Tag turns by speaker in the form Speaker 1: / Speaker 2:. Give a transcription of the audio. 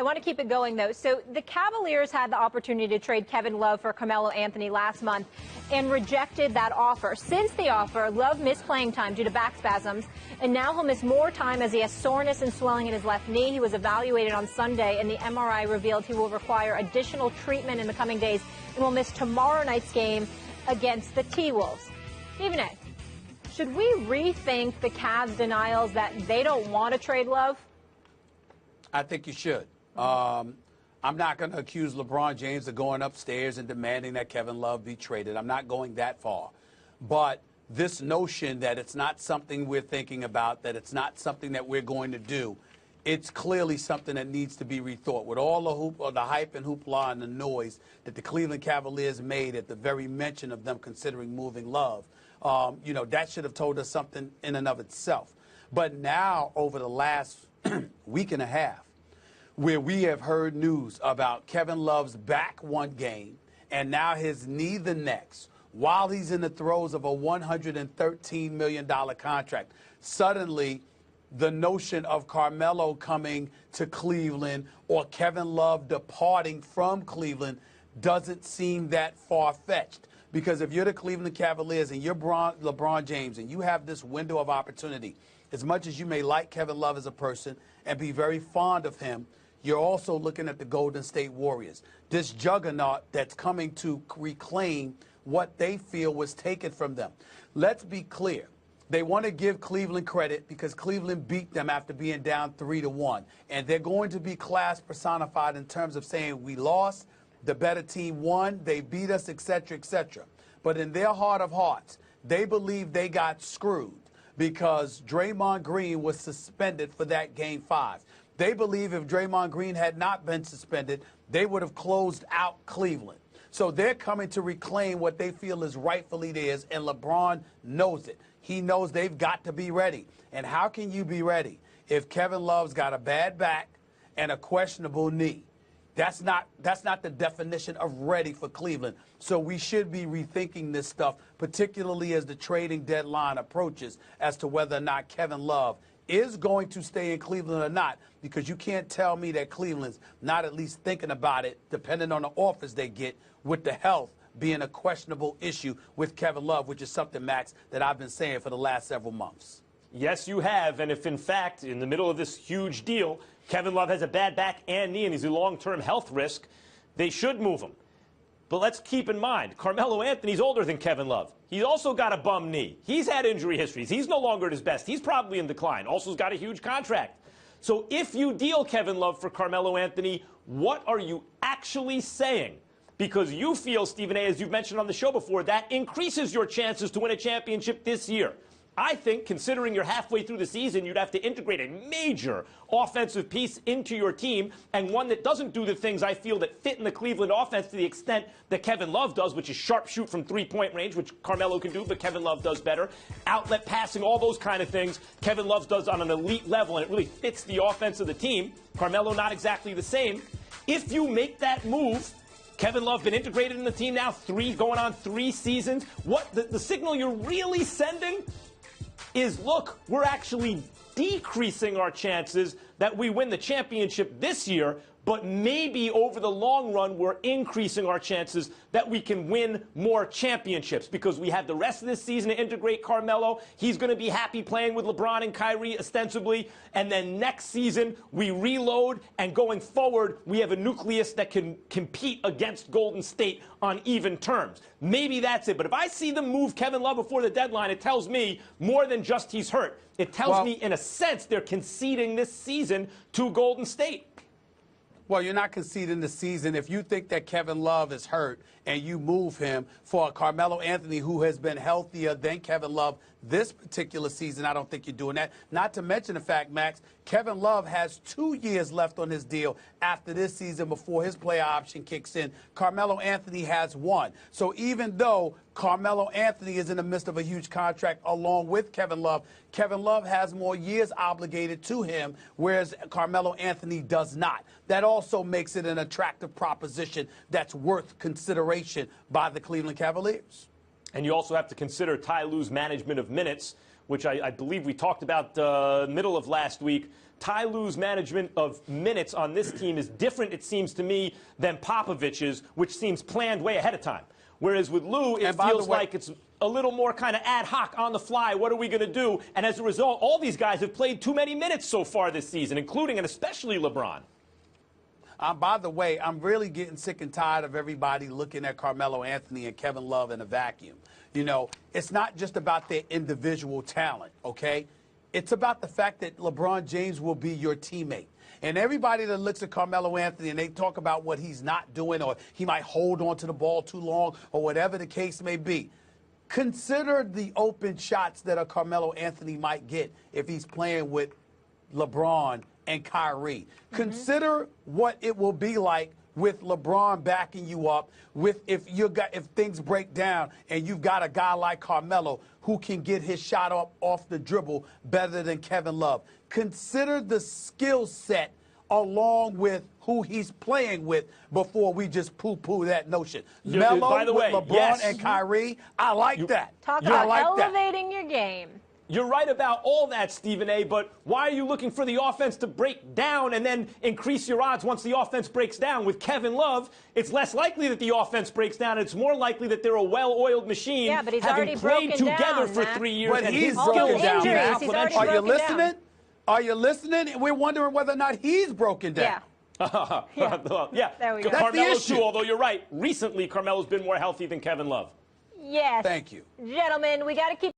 Speaker 1: I want to keep it going, though. So the Cavaliers had the opportunity to trade Kevin Love for Carmelo Anthony last month and rejected that offer. Since the offer, Love missed playing time due to back spasms, and now he'll miss more time as he has soreness and swelling in his left knee. He was evaluated on Sunday, and the MRI revealed he will require additional treatment in the coming days and will miss tomorrow night's game against the T-Wolves. Stephen A., should we rethink the Cavs' denials that they don't want to trade Love?
Speaker 2: I think you should. I'm not going to accuse LeBron James of going upstairs and demanding that Kevin Love be traded. I'm not going that far. But this notion that it's not something we're thinking about, that it's not something that we're going to do, it's clearly something that needs to be rethought. With all the hype and hoopla and the noise that the Cleveland Cavaliers made at the very mention of them considering moving Love, that should have told us something in and of itself. But now, over the last week and a half, where we have heard news about Kevin Love's back one game and now his knee the next, while he's in the throes of a $113 million contract, suddenly the notion of Carmelo coming to Cleveland or Kevin Love departing from Cleveland doesn't seem that far-fetched. Because if you're the Cleveland Cavaliers and you're LeBron James and you have this window of opportunity, as much as you may like Kevin Love as a person and be very fond of him, you're also looking at the Golden State Warriors, this juggernaut that's coming to reclaim what they feel was taken from them. Let's be clear. They want to give Cleveland credit because Cleveland beat them after being down 3-1. And they're going to be class personified in terms of saying we lost, the better team won, they beat us, etc., etc. But in their heart of hearts, they believe they got screwed because Draymond Green was suspended for that Game 5. They believe if Draymond Green had not been suspended, they would have closed out Cleveland. So they're coming to reclaim what they feel is rightfully theirs, and LeBron knows it. He knows they've got to be ready. And how can you be ready if Kevin Love's got a bad back and a questionable knee? That's not the definition of ready for Cleveland. So we should be rethinking this stuff, particularly as the trading deadline approaches, as to whether or not Kevin Love is going to stay in Cleveland or not, because you can't tell me that Cleveland's not at least thinking about it, depending on the offers they get, with the health being a questionable issue with Kevin Love, which is something, Max, that I've been saying for the last several months.
Speaker 3: Yes, you have. And if, in fact, in the middle of this huge deal, Kevin Love has a bad back and knee and he's a long-term health risk, they should move him. But let's keep in mind, Carmelo Anthony's older than Kevin Love. He's also got a bum knee. He's had injury histories. He's no longer at his best. He's probably in decline. Also has got a huge contract. So if you deal Kevin Love for Carmelo Anthony, what are you actually saying? Because you feel, Stephen A., as you've mentioned on the show before, that increases your chances to win a championship this year. I think, considering you're halfway through the season, you'd have to integrate a major offensive piece into your team, and one that doesn't do the things I feel that fit in the Cleveland offense to the extent that Kevin Love does, which is sharpshoot from three-point range, which Carmelo can do, but Kevin Love does better. Outlet passing, all those kind of things Kevin Love does on an elite level, and it really fits the offense of the team. Carmelo not exactly the same. If you make that move, Kevin Love been integrated in the team now, going on 3 seasons. What the signal you're really sending is, look, we're actually decreasing our chances that we win the championship this year, but maybe over the long run we're increasing our chances that we can win more championships because we have the rest of this season to integrate Carmelo. He's going to be happy playing with LeBron and Kyrie ostensibly, and then next season we reload, and going forward we have a nucleus that can compete against Golden State on even terms. Maybe that's it, but if I see them move Kevin Love before the deadline, it tells me more than just he's hurt. It tells me, in a sense, they're conceding this season to Golden State.
Speaker 2: Well, you're not conceding the season if you think that Kevin Love is hurt and you move him for Carmelo Anthony, who has been healthier than Kevin Love this particular season. I don't think you're doing that. Not to mention the fact, Max, Kevin Love has 2 years left on his deal after this season before his player option kicks in. Carmelo Anthony has 1. So even though Carmelo Anthony is in the midst of a huge contract along with Kevin Love has more years obligated to him, whereas Carmelo Anthony does not. That also makes it an attractive proposition that's worth consideration by the Cleveland Cavaliers.
Speaker 3: And you also have to consider Ty Lue's management of minutes, which I believe we talked about middle of last week. Ty Lue's management of minutes on this team is different, it seems to me, than Popovich's, which seems planned way ahead of time. Whereas with Lue, it feels like it's a little more kind of ad hoc, on the fly. What are we going to do? And as a result, all these guys have played too many minutes so far this season, including and especially LeBron.
Speaker 2: By the way, I'm really getting sick and tired of everybody looking at Carmelo Anthony and Kevin Love in a vacuum. You know, it's not just about their individual talent, okay? It's about the fact that LeBron James will be your teammate. And everybody that looks at Carmelo Anthony and they talk about what he's not doing, or he might hold on to the ball too long, or whatever the case may be, consider the open shots that a Carmelo Anthony might get if he's playing with LeBron and Kyrie. Consider what it will be like with LeBron backing you up, with if things break down and you've got a guy like Carmelo who can get his shot up off the dribble better than Kevin Love. Consider the skill set along with who he's playing with before we just poo-poo that notion. Melo
Speaker 3: by the way,
Speaker 2: with LeBron
Speaker 3: yes.
Speaker 2: and Kyrie, I like that.
Speaker 1: Talk
Speaker 2: I
Speaker 1: about
Speaker 2: like
Speaker 1: elevating your game.
Speaker 3: You're right about all that, Stephen A., but why are you looking for the offense to break down and then increase your odds once the offense breaks down? With Kevin Love, it's less likely that the offense breaks down. It's more likely that they're a well-oiled machine,
Speaker 1: yeah, but he's
Speaker 3: having
Speaker 1: already
Speaker 3: played
Speaker 1: broken
Speaker 3: together
Speaker 1: down,
Speaker 3: for
Speaker 1: Matt.
Speaker 3: 3 years.
Speaker 2: But
Speaker 3: and
Speaker 2: he's
Speaker 3: his
Speaker 2: broken
Speaker 3: skills
Speaker 2: down.
Speaker 3: are
Speaker 1: Injuries, he's already
Speaker 3: exponential.
Speaker 2: Are you
Speaker 1: broken down.
Speaker 2: listening? Are you listening? We're wondering whether or not he's broken down.
Speaker 1: Yeah.
Speaker 3: Yeah,
Speaker 1: There we go.
Speaker 2: That's
Speaker 3: Carmelo
Speaker 2: the issue.
Speaker 3: too, although you're right. Recently, Carmelo's been more healthy than Kevin Love.
Speaker 1: Yes.
Speaker 2: Thank you.
Speaker 1: Gentlemen, we got to keep